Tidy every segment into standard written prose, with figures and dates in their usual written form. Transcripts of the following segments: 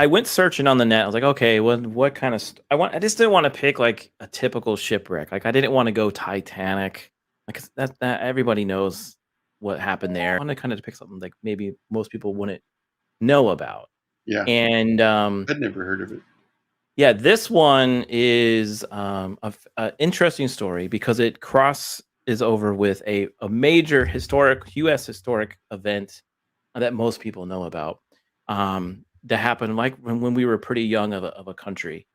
I went searching on the net. I was like, okay, what kind of I just didn't want to pick like a typical shipwreck. Like I didn't want to go Titanic. Like that everybody knows what happened there. I wanted to kind of pick something like maybe most people wouldn't know about. Yeah. And I'd never heard of it. yeah, this one is a interesting story because it crosses over with a major historic U.S. historic event that most people know about. That happened like when we were pretty young of a country,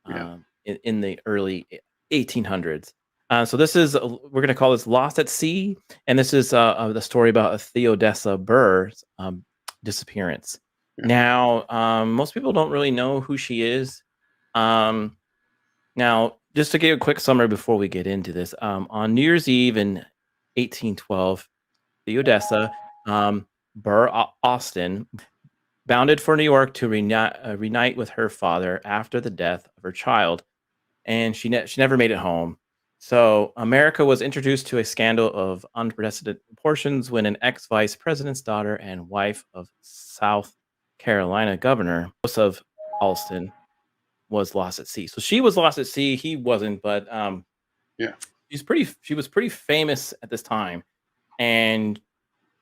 Yeah. in the early 1800s. So this is we're going to call this Lost at Sea, and this is the story about Theodosia Burr's disappearance. Yeah. Now, most people don't really know who she is. Now, just to give a quick summary before we get into this, on New Year's Eve in 1812, Theodosia Burr Alston bounded for New York to reunite with her father after the death of her child, and she never made it home. So America was introduced to a scandal of unprecedented proportions when an ex-vice president's daughter and wife of South Carolina Governor Joseph Alston was lost at sea. So she was lost at sea. He wasn't, but Yeah. she was pretty famous at this time, and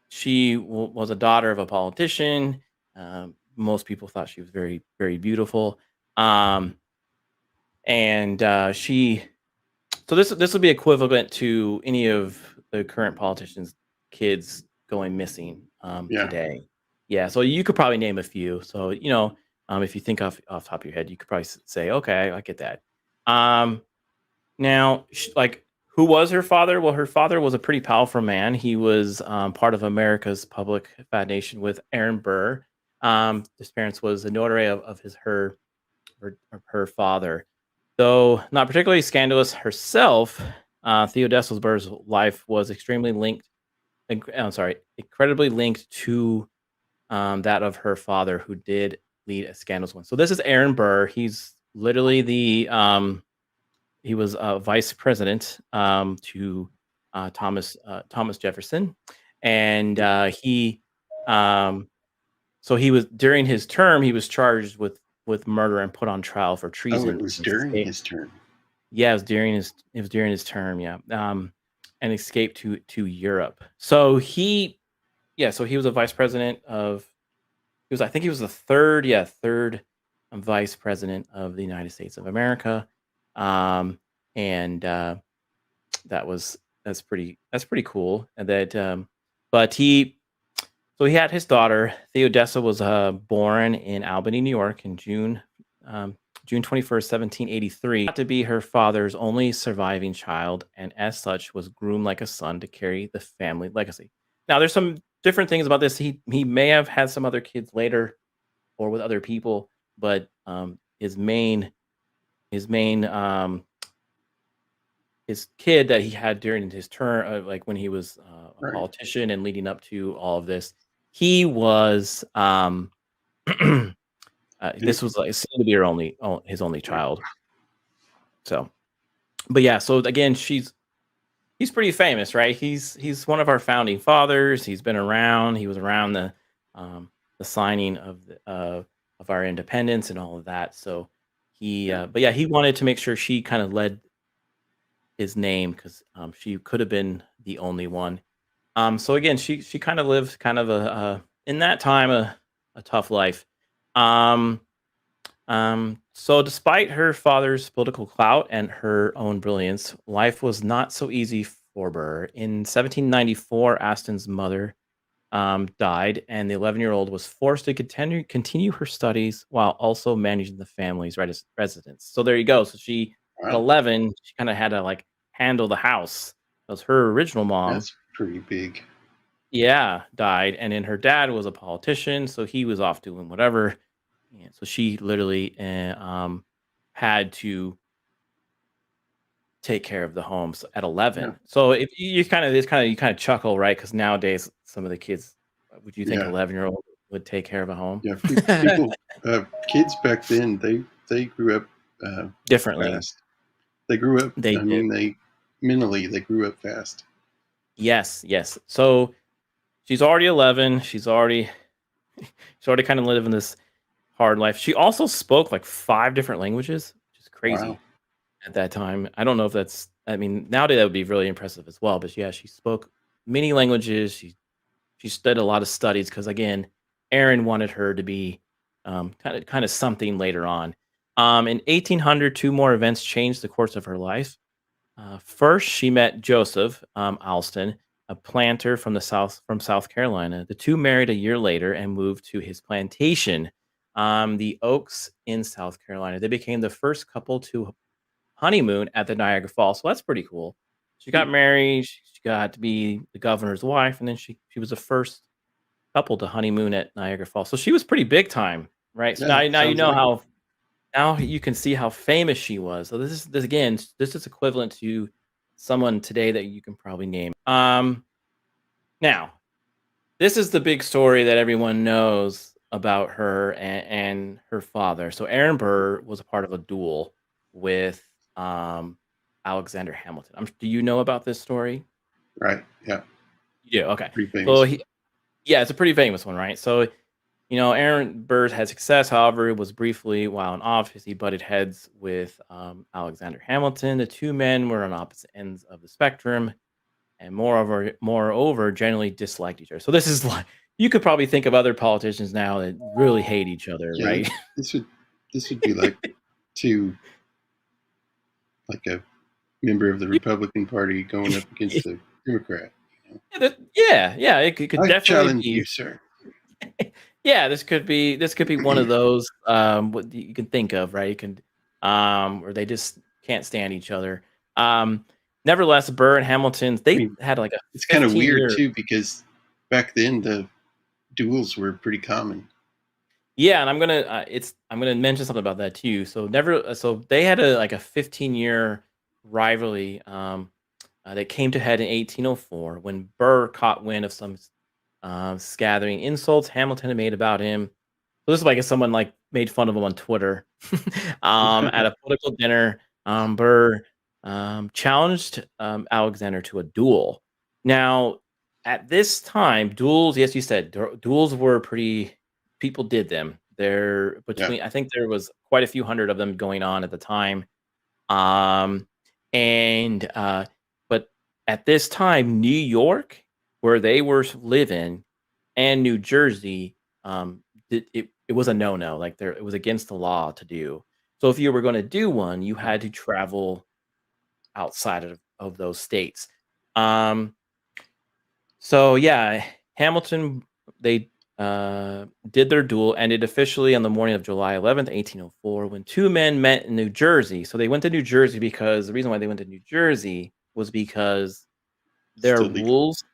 she was a daughter of a politician. Most people thought she was very, very beautiful. And she, so this would be equivalent to any of the current politicians' kids going missing Yeah. today. Yeah, so you could probably name a few. So if you think off the top of your head, you could probably say, okay, I get that. Now, like, who was her father? Well, her father was a pretty powerful man. He was part of America's Public Foundation with Aaron Burr. His parents was a notary of her father. Though not particularly scandalous herself, Theodosia Burr's life was incredibly linked to that of her father, who did lead a scandalous one. So this is Aaron Burr. He's literally he was vice president to Thomas Jefferson, and so he was during his term he was charged with murder and put on trial for treason. Oh, it was during his term. Yeah, it was during his term. Yeah, and escaped to Europe. So he was a vice president of. I think he was the third vice president of the United States of America. And that's pretty cool. And that, but he had his daughter. Theodosia was born in Albany, New York, in June 21st, 1783. To be her father's only surviving child, and as such was groomed like a son to carry the family legacy. Now, there's some different things about this. He may have had some other kids later, or with other people, but his kid that he had during his term, like when he was a politician and leading up to all of this, he was this was like seemed to be his only child. So, but yeah, so again, he's pretty famous, right? He's one of our founding fathers. He's been around. He was around the signing of our independence and all of that. So but yeah, he wanted to make sure she kind of led his name because she could have been the only one. So again, she kind of lived kind of a in that time a tough life. So despite her father's political clout and her own brilliance, life was not so easy for Burr. In 1794, Aston's mother died, and the 11-year-old was forced to continue her studies while also managing the family's residence. So there you go. So she, at 11, she kind of had to like handle the house. Because her original mom, that's pretty big. Yeah, died, and then her dad was a politician, so he was off doing whatever. Yeah, so she literally had to take care of the homes at 11. Yeah. So if you kind of chuckle, right? Because nowadays some of the kids, would you think 11-year-old would take care of a home? Yeah, people, kids back then they grew up differently. Fast. They grew up. They grew up fast. Yes. So she's already 11. She's already kind of living this hard life. She also spoke like 5 different languages, which is Wow. crazy at that time. I don't know if that's I mean, nowadays that would be really impressive as well, but yeah, she spoke many languages. She did a lot of studies because again, Aaron wanted her to be kind of something later on. In 1800, 2 more events changed the course of her life. First, she met Joseph Alston, a planter from South Carolina. The two married a year later and moved to his plantation, the Oaks in South Carolina. They became the first couple to honeymoon at the Niagara Falls. So that's pretty cool. She Hmm. got married. She got to be the governor's wife, and then she was the first couple to honeymoon at Niagara Falls. So she was pretty big time, right? So Yeah, now you sounds know like it. how now you can see how famous she was. So this again, this is equivalent to someone today that you can probably name. Now this is the big story that everyone knows about her and her father. So Aaron Burr was a part of a duel with um, Alexander Hamilton. Do you know about this story? Right. Yeah. You do. Okay. Pretty So famous one. yeah, it's a pretty famous one, right? So Aaron Burr had success. However, it was briefly while in office he butted heads with Alexander Hamilton. The two men were on opposite ends of the spectrum, and moreover, generally disliked each other. So this is like you could probably think of other politicians now that really hate each other, Yeah. right? This would this would be like two like a member of the Republican Party going up against a Democrat. Yeah, it could I definitely challenge be. you, sir. Yeah, this could be one of those what you can think of, right? You can where they just can't stand each other. Um, Nevertheless, Burr and Hamilton I they mean, had like a it's kind of 15 weird year. too because back then the duels were pretty common. Yeah, and I'm gonna mention something about that too. So they had a 15-year rivalry that came to head in 1804 when Burr caught wind of some scathering insults Hamilton had made about him. So this is like if someone like made fun of him on Twitter at a political dinner. Burr challenged Alexander to a duel. Now, at this time, duels, yes, you said duels were pretty. People did them. There Yeah. between, I think there was quite a few hundred of them going on at the time. Um, and but at this time, New York, where they were living, and New Jersey, it was a no-no. Like it was against the law to do. So if you were going to do one, you had to travel outside of those states. Um, so yeah, Hamilton they did their duel, ended officially on the morning of July 11th, 1804, when two men met in New Jersey. So they went to New Jersey because the reason why they went to New Jersey was because their Still legal. rules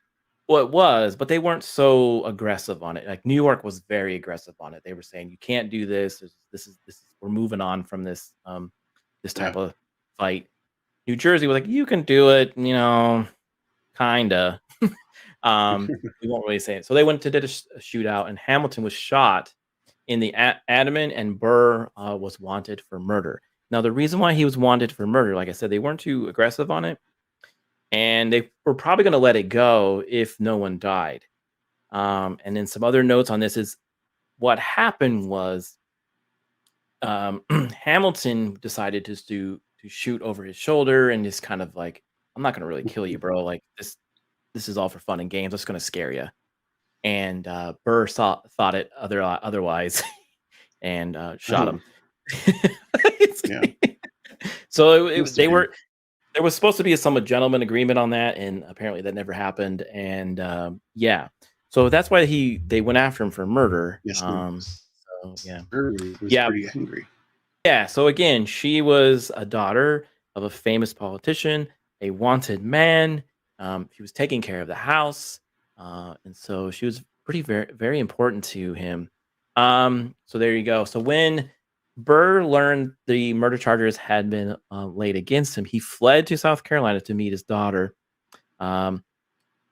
well, it was, but they weren't so aggressive on it. Like New York was very aggressive on it. They were saying you can't do this. This is we're moving on from this Yeah. type of fight. New Jersey was like you can do it, kinda. We won't really say it. So they went to did a shootout, and Hamilton was shot in the abdomen, and Burr was wanted for murder. Now the reason why he was wanted for murder, like I said, they weren't too aggressive on it, and they were probably going to let it go if no one died. And then some other notes on this is what happened was Hamilton decided to shoot over his shoulder and just kind of like, I'm not gonna really kill you, bro. Like this is all for fun and games. I'm just gonna scare you. And Burr thought it otherwise and shot Oh, him. yeah. So Must have they been. were there was supposed to be some gentleman agreement on that, and apparently that never happened. And yeah, so that's why they went after him for murder. Yes, So yeah, was yeah, pretty angry. yeah. So again, she was a daughter of a famous politician, a wanted man. She was taking care of the house, and so she was very very important to him. So there you go. So when Burr learned the murder charges had been laid against him, he fled to South Carolina to meet his daughter. Um,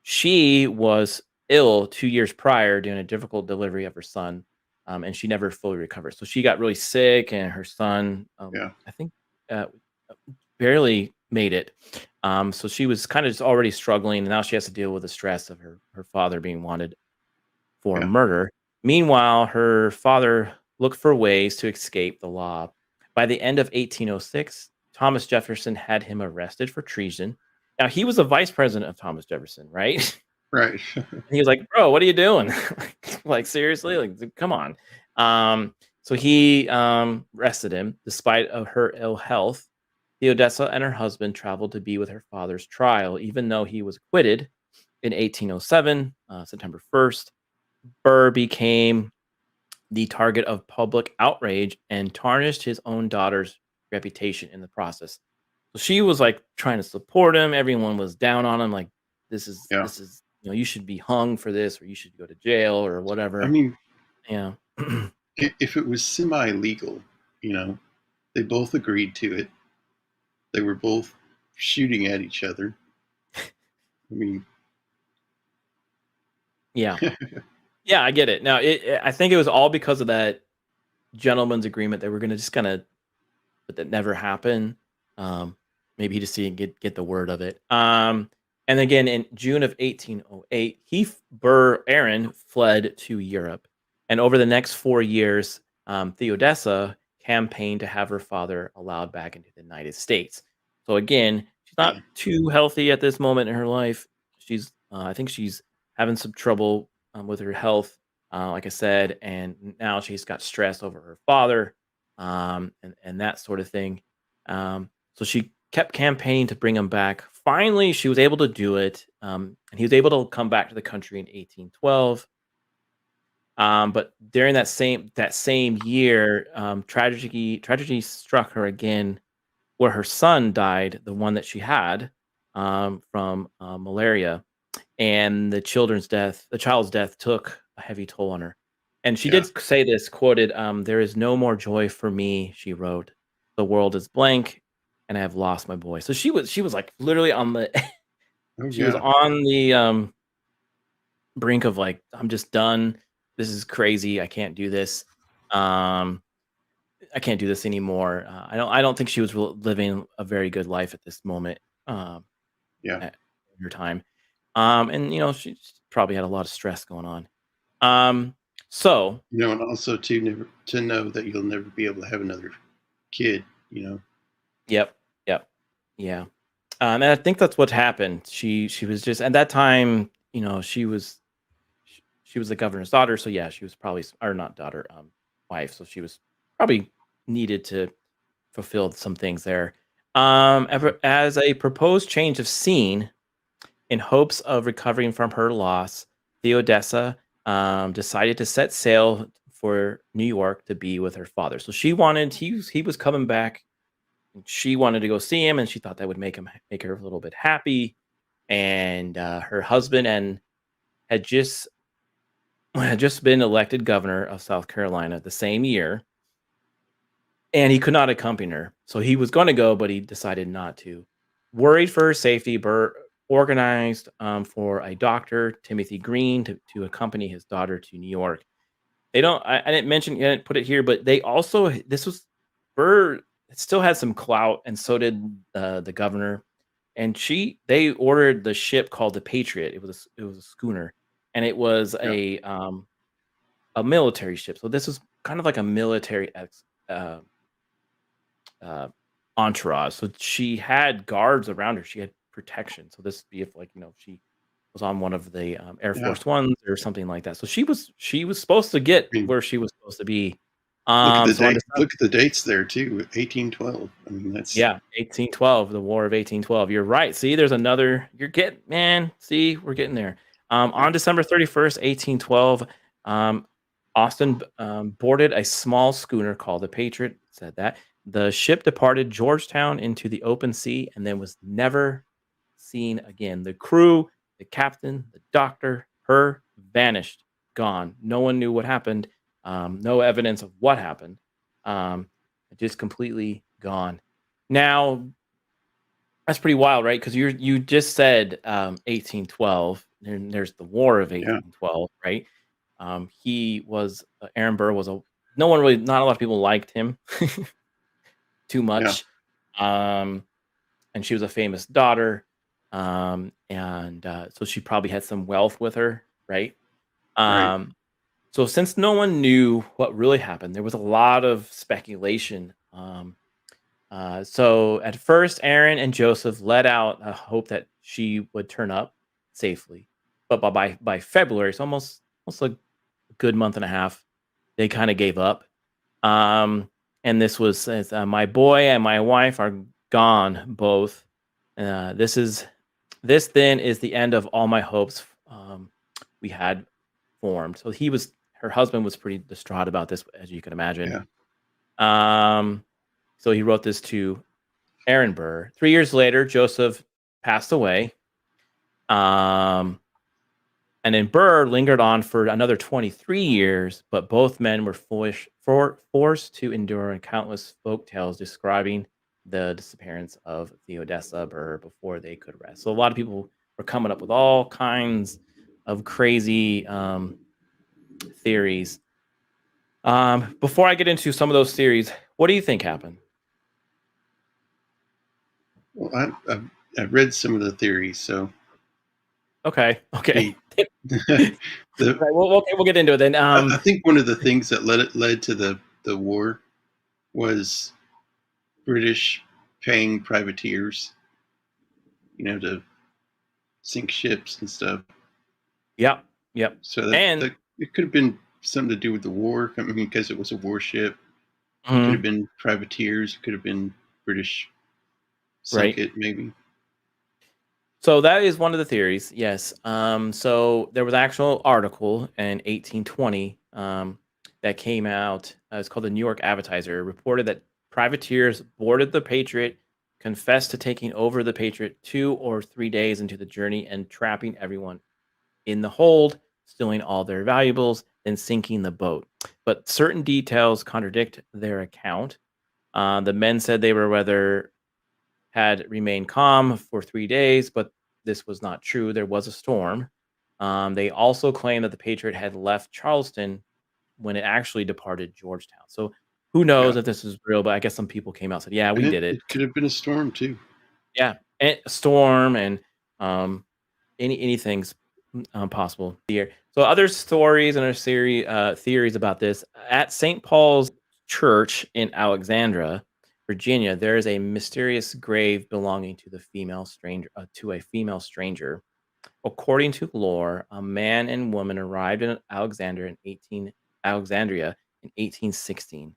she was ill 2 years prior during a difficult delivery of her son, and she never fully recovered. So she got really sick, and her son, Yeah. I think, uh, barely made it. So she was kind of just already struggling, and now she has to deal with the stress of her father being wanted for Yeah. murder. Meanwhile, her father look for ways to escape the law. By the end of 1806, Thomas Jefferson had him arrested for treason. Now, he was a vice president of Thomas Jefferson, right? Right. He was like, "Bro, what are you doing? Like, seriously? Like, come on." So he arrested him despite of her ill health. Theodosia and her husband traveled to be with her father's trial, even though he was acquitted in 1807, September 1st. Burr became the target of public outrage and tarnished his own daughter's reputation in the process. So she was like trying to support him. Everyone was down on him, like Yeah. this is you should be hung for this, or you should go to jail or I whatever. mean, Yeah, if it was semi-legal, they both agreed to it. They were both shooting at each other. I mean, yeah, yeah. I get it. Now, I think it was all because of that gentleman's agreement. They were going to just kind of, but that never happened. Um, Maybe he just didn't get the word of it. And again, in June of 1808, Burr Aaron fled to Europe, and over the next 4 years, Theodosia campaigned to have her father allowed back into the United States. So again, she's not yeah. too healthy at this moment in her life. I think she's having some trouble with her health, like I said, and now she's got stress over her father, and that sort of thing. So she kept campaigning to bring him back. Finally, she was able to do it, and he was able to come back to the country in 1812. But during that same year, tragedy struck her again, where her son died, the one that she had, from malaria, and the child's death took a heavy toll on her. And she Yeah. did say this, quoted, "There is no more joy for me," she wrote. "The world is blank, and I have lost my boy." So she was like literally on the Oh she was yeah. on the brink of like, "I'm just done. This is crazy. I can't do this. Um, I can't do this anymore." I don't think she was living a very good life at this moment. Um, Yeah. at her time. And she probably had a lot of stress going on. Um, so And also to never to know that you'll never be able to have another kid. yep, yep, yeah. And I think that's what happened. She was just at that time, she was the governor's daughter, so yeah, she was probably or not daughter, wife, so she was probably needed to fulfill some things there. As a proposed change of scene, in hopes of recovering from her loss, Theodessa decided to set sail for New York to be with her father. So he was coming back, and she wanted to go see him, and she thought that would make her a little bit happy. And her husband and had just had just been elected governor of South Carolina the same year, and he could not accompany her. So he was going to go, but he decided not to. Worried for her safety, Burr organized for a doctor, Timothy Green, to accompany his daughter to New York. I didn't mention, I didn't put it here, but this was Burr still had some clout, and so did the governor. And they ordered the ship called the Patriot. It was a schooner, and it was Yeah. a military ship. So this was kind of like a military uh, uh, entourage. So she had guards around her. She had protection. So this would be if, like, she was on one of the Air Yeah. Force Ones or something like that. So she was supposed to get I mean, where she was supposed to be. look at the So on date. December, Look at the dates there too. 1812. I mean, that's yeah, 1812, the War of 1812. You're right. See, there's another. You're getting, man. See, we're getting there. yeah. On December 31st, 1812, um, Austin boarded a small schooner called the Patriot. Said that the ship departed Georgetown into the open sea and then was never seen again. The crew, the captain, the doctor, her vanished, gone. No one knew what happened. No evidence of what happened. Um, just completely gone. Now, that's pretty wild, right? Because you just said 1812, and there's the War of Yeah. 1812, right? Aaron Burr was no one really, not a lot of people liked him too Yeah. much. Um, and she was a famous daughter. And so she probably had some wealth with her, right? Right. Um, So since no one knew what really happened, there was a lot of speculation. So at first, Aaron and Joseph let out a hope that she would turn up safely, but by February, it's almost like a good month and a half, they kind of gave up. Um, and this was says, my boy and my wife are gone both. This is this then is the end of all my hopes we had formed. So her husband was pretty distraught about this, as you can imagine. Yeah. Um, so he wrote this to Aaron Burr. 3 years later, Joseph passed away. Um, and then Burr lingered on for another 23 years, but both men were forced to endure countless folk tales describing the disappearance of Theodosia Burr before they could rest. So a lot of people were coming up with all kinds of crazy theories. Before I get into some of those theories, what do you think happened? Well, I've read some of the theories, so Okay. the Right, we'll get into it then. I think one of the things that led to the war was British paying privateers, to sink ships and stuff. Yep. So And that it could have been something to do with the war. I mean, because it was a warship. It could mhm, have been privateers. It could have been British sunk right. it, maybe. So that is one of the theories. Yes. So there was an actual article in 1820 that came out. It's called the New York Advertiser. It reported that privateers boarded the Patriot, confessed to taking over the Patriot 2 or 3 days into the journey and trapping everyone in the hold, stealing all their valuables, then sinking the boat. But certain details contradict their account. The men said they were whether had remained calm for 3 days, but this was not true. There was a storm. They also claimed that the Patriot had left Charleston when it actually departed Georgetown. So who knows Yeah, if this is real? But I guess some people came out and said, "Yeah, and we did it." it could have been a storm too. Yeah, and a storm and um, anything's possible here. So other stories and theories about this at St. Paul's Church in Alexandria, Virginia, there is a mysterious grave belonging to a female stranger. According to lore, a man and woman arrived in Alexandria in 1816.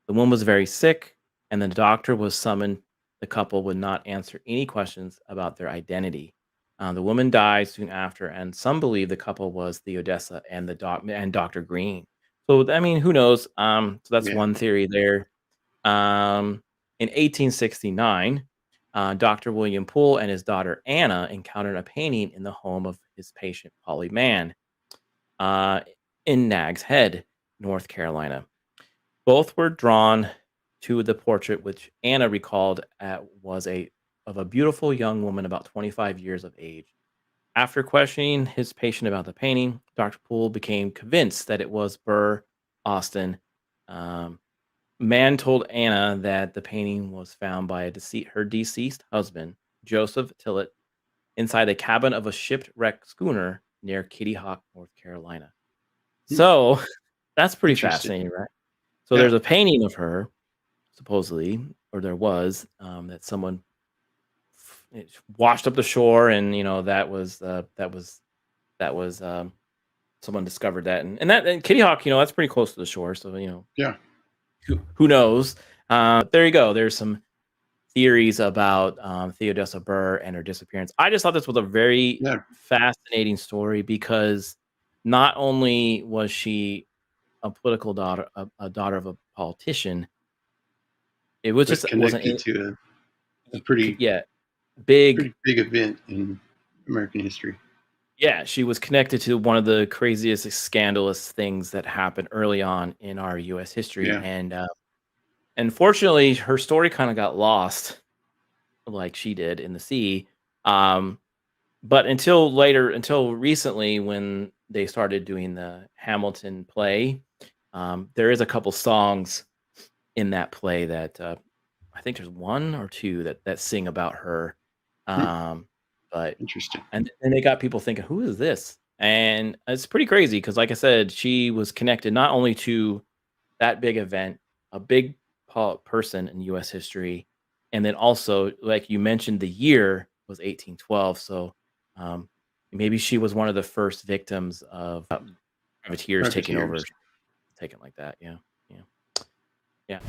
The woman was very sick, and the doctor was summoned. The couple would not answer any questions about their identity. The woman died soon after, and some believe the couple was Theodessa and Dr. Green. So I mean, who knows? So that's Yeah. one theory there. In 1869, Dr. William Poole and his daughter Anna encountered a painting in the home of his patient Polly Mann uh, in Nag's Head, North Carolina. Both were drawn to the portrait, which Anna recalled was of a beautiful young woman about 25 years of age. After questioning his patient about the painting, Dr. Poole became convinced that it was Burr Alston. Um, Mann told Anna that the painting was found by her deceased husband, Joseph Tillett, inside the cabin of a shipwrecked schooner near Kitty Hawk, North Carolina. Hmm. So that's pretty Interesting. fascinating, right? So Yeah. there's a painting of her, supposedly, or there was, that someone it washed up the shore, and that was someone discovered that, and Kitty Hawk, that's pretty close to the shore, so Yeah. who knows? There you go. There's some theories about Theodosia Burr and her disappearance. I just thought this was a very Yeah. fascinating story because not only was she a political daughter, a daughter of a politician, it was But just wasn't connected to a pretty yeah, big. pretty big event in American history. Yeah, she was connected to one of the craziest scandalous things that happened early on in our U.S. history, Yeah. and unfortunately, her story kind of got lost, like she did in the sea. Um, But until recently, when they started doing the Hamilton play, there is a couple songs in that play that I think there's one or two that sing about her. Hmm. Um, but Interesting. and they got people thinking, who is this? And it's pretty crazy because, like I said, she was connected not only to that big event, a big person in U.S. history, and then also, like you mentioned, the year was 1812. So um, maybe she was one of the first victims of privateers taking over, Privateers. taking like that. Yeah, yeah, yeah.